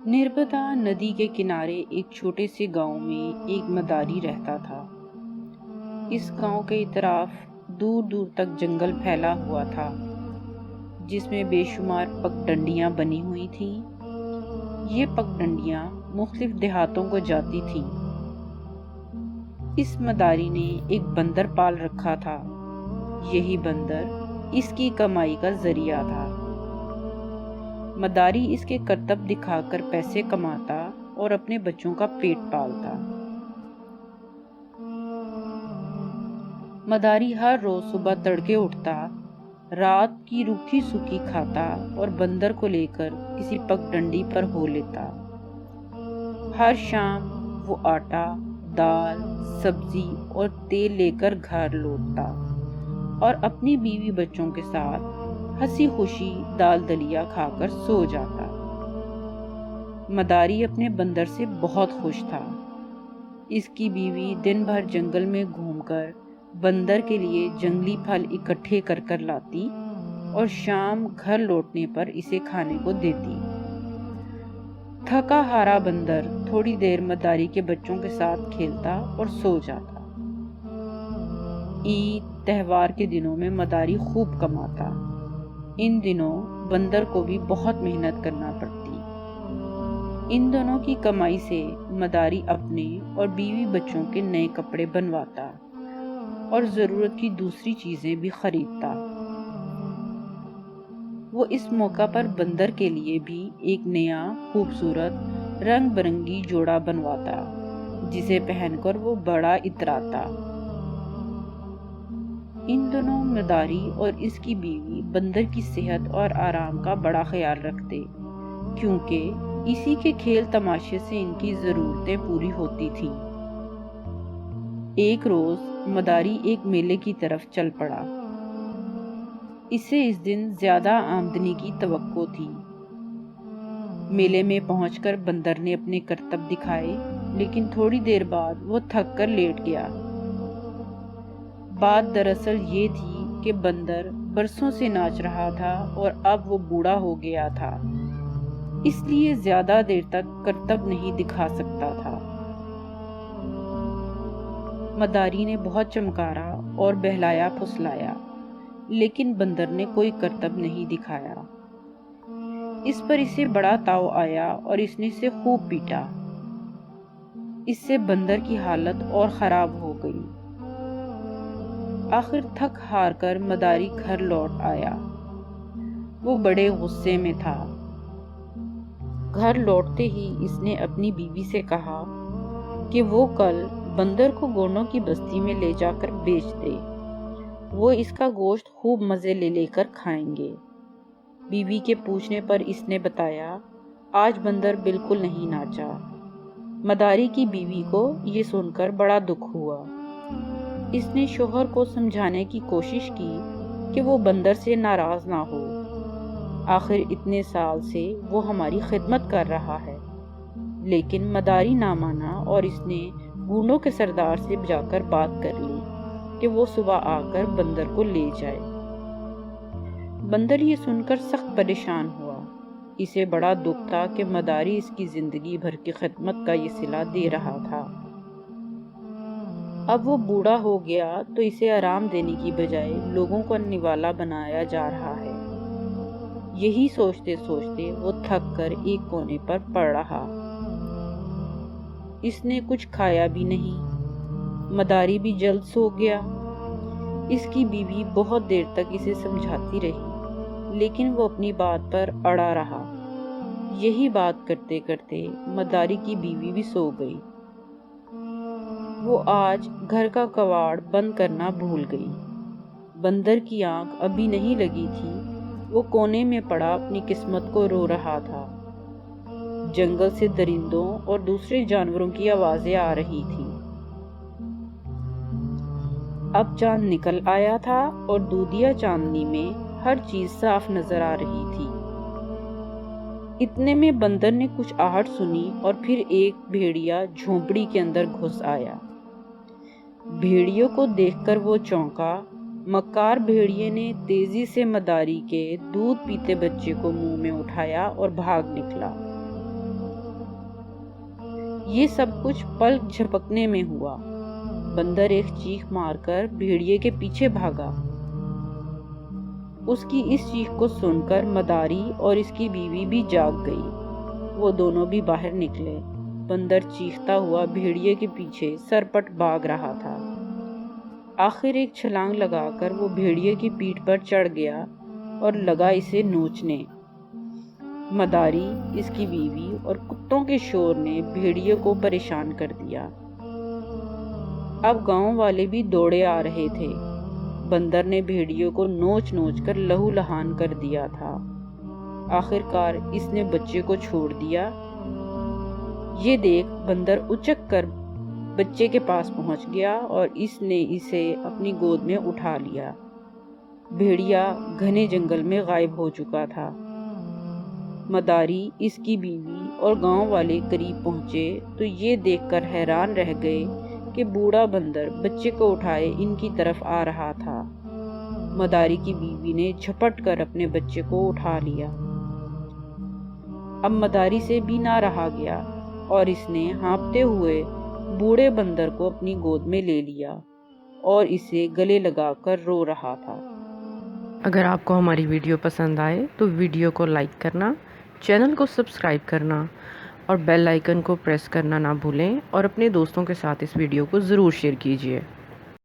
نرمدا ندی کے کنارے ایک چھوٹے سے گاؤں میں ایک مداری رہتا تھا۔ اس گاؤں کے اطراف دور دور تک جنگل پھیلا ہوا تھا، جس میں بے شمار پگڈنڈیاں بنی ہوئی تھیں۔ یہ پگڈنڈیاں مختلف دیہاتوں کو جاتی تھیں۔ اس مداری نے ایک بندر پال رکھا تھا۔ یہی بندر اس کی کمائی کا ذریعہ تھا۔ مداری اس کے کرتب دکھا کر پیسے کماتا اور اپنے بچوں کا پیٹ پالتا۔ مداری ہر روز صبح تڑکے اٹھتا، رات کی روکھی سوکھی کھاتا اور بندر کو لے کر کسی پگڈنڈی پر ہو لیتا۔ ہر شام وہ آٹا، دال، سبزی اور تیل لے کر گھر لوٹتا اور اپنی بیوی بچوں کے ساتھ ہنسی خوشی دال دلیا کھا کر سو جاتا۔ مداری اپنے بندر سے بہت خوش تھا۔ اس کی بیوی دن بھر جنگل میں گھوم کر بندر کے لیے جنگلی پھل اکٹھے کر کر لاتی اور شام گھر لوٹنے پر اسے کھانے کو دیتی۔ تھکا ہارا بندر تھوڑی دیر مداری کے بچوں کے ساتھ کھیلتا اور سو جاتا۔ عید تہوار کے دنوں میں مداری خوب کماتا۔ ان دنوں بندر کو بھی بہت محنت کرنا پڑتی۔ ان دونوں کی کمائی سے مداری اپنے اور بیوی بچوں کے نئے کپڑے بنواتا اور ضرورت کی دوسری چیزیں بھی خریدتا۔ وہ اس موقع پر بندر کے لیے بھی ایک نیا خوبصورت رنگ برنگی جوڑا بنواتا، جسے پہن کر وہ بڑا اتراتا۔ ان دنوں مداری اور اس کی بیوی بندر کی صحت اور آرام کا بڑا خیال رکھتے، کیونکہ اسی کے کھیل تماشے سے ان کی ضرورتیں پوری ہوتی تھیں۔ ایک روز مداری ایک میلے کی طرف چل پڑا۔ اسے اس دن زیادہ آمدنی کی توقع تھی۔ میلے میں پہنچ کر بندر نے اپنے کرتب دکھائے، لیکن تھوڑی دیر بعد وہ تھک کر لیٹ گیا۔ بات دراصل یہ تھی کہ بندر برسوں سے ناچ رہا تھا اور اب وہ بوڑھا ہو گیا تھا، اس لیے زیادہ دیر تک کرتب نہیں دکھا سکتا تھا۔ مداری نے بہت چمکارا اور بہلایا پھسلایا، لیکن بندر نے کوئی کرتب نہیں دکھایا۔ اس پر اسے بڑا تاؤ آیا اور اس نے اسے خوب پیٹا۔ اس سے بندر کی حالت اور خراب ہو گئی۔ آخر تھک ہار کر مداری گھر لوٹ آیا۔ وہ بڑے غصے میں تھا۔ گھر لوٹتے ہی اس نے اپنی بیوی سے کہا کہ وہ کل بندر کو گورنوں کی بستی میں لے جا کر بیچ دے، وہ اس کا گوشت خوب مزے لے لے کر کھائیں گے۔ بیوی کے پوچھنے پر اس نے بتایا، آج بندر بالکل نہیں ناچا۔ مداری کی بیوی کو یہ سن کر بڑا دکھ ہوا۔ اس نے شوہر کو سمجھانے کی کوشش کی کہ وہ بندر سے ناراض نہ ہو، آخر اتنے سال سے وہ ہماری خدمت کر رہا ہے۔ لیکن مداری نہ مانا اور اس نے گونڈوں کے سردار سے جا کر بات کر لی کہ وہ صبح آ کر بندر کو لے جائے۔ بندر یہ سن کر سخت پریشان ہوا۔ اسے بڑا دکھ تھا کہ مداری اس کی زندگی بھر کی خدمت کا یہ صلہ دے رہا تھا۔ اب وہ بوڑھا ہو گیا تو اسے آرام دینے کی بجائے لوگوں کو نوالا بنایا جا رہا ہے۔ یہی سوچتے سوچتے وہ تھک کر ایک کونے پر پڑ رہا۔ اس نے کچھ کھایا بھی نہیں۔ مداری بھی جلد سو گیا۔ اس کی بیوی بہت دیر تک اسے سمجھاتی رہی، لیکن وہ اپنی بات پر اڑا رہا۔ یہی بات کرتے کرتے مداری کی بیوی بھی سو گئی۔ وہ آج گھر کا کواڑ بند کرنا بھول گئی۔ بندر کی آنکھ ابھی نہیں لگی تھی، وہ کونے میں پڑا اپنی قسمت کو رو رہا تھا۔ جنگل سے درندوں اور دوسرے جانوروں کی آوازیں آ رہی تھیں۔ اب چاند نکل آیا تھا اور دودھیا چاندنی میں ہر چیز صاف نظر آ رہی تھی۔ اتنے میں بندر نے کچھ آہٹ سنی اور پھر ایک بھیڑیا جھونپڑی کے اندر گھس آیا۔ بھیڑیوں کو دیکھ کر وہ چونکا۔ مکار بھیڑیے نے تیزی سے مداری کے دودھ پیتے بچے کو منہ میں اٹھایا اور بھاگ نکلا۔ یہ سب کچھ پلک جھپکنے میں ہوا۔ بندر ایک چیخ مار کر بھیڑیے کے پیچھے بھاگا۔ اس کی اس چیخ کو سن کر مداری اور اس کی بیوی بھی جاگ گئی۔ وہ دونوں بھی باہر نکلے۔ بندر چیختا ہوا بھیڑیے کے پیچھے سرپٹ بھاگ رہا تھا۔ آخر ایک چھلانگ لگا کر وہ بھیڑیے کی پیٹھ پر چڑھ گیا اور لگا اسے نوچنے۔ مداری، اس کی بیوی اور کتوں کے شور نے بھیڑیے کو پریشان کر دیا۔ اب گاؤں والے بھی دوڑے آ رہے تھے۔ بندر نے بھیڑیے کو نوچ نوچ کر لہو لہان کر دیا تھا۔ آخر کار اس نے بچے کو چھوڑ دیا۔ یہ دیکھ بندر اچک کر بچے کے پاس پہنچ گیا اور اس نے اسے اپنی گود میں اٹھا لیا۔ بھیڑیا گھنے جنگل میں غائب ہو چکا تھا۔ مداری، اس کی بیوی اور گاؤں والے قریب پہنچے تو یہ دیکھ کر حیران رہ گئے کہ بوڑھا بندر بچے کو اٹھائے ان کی طرف آ رہا تھا۔ مداری کی بیوی نے جھپٹ کر اپنے بچے کو اٹھا لیا۔ اب مداری سے بھی نہ رہا گیا اور اس نے ہانپتے ہوئے بوڑھے بندر کو اپنی گود میں لے لیا اور اسے گلے لگا کر رو رہا تھا۔ اگر آپ کو ہماری ویڈیو پسند آئے تو ویڈیو کو لائک کرنا، چینل کو سبسکرائب کرنا اور بیل آئیکن کو پریس کرنا نہ بھولیں، اور اپنے دوستوں کے ساتھ اس ویڈیو کو ضرور شیئر کیجیے۔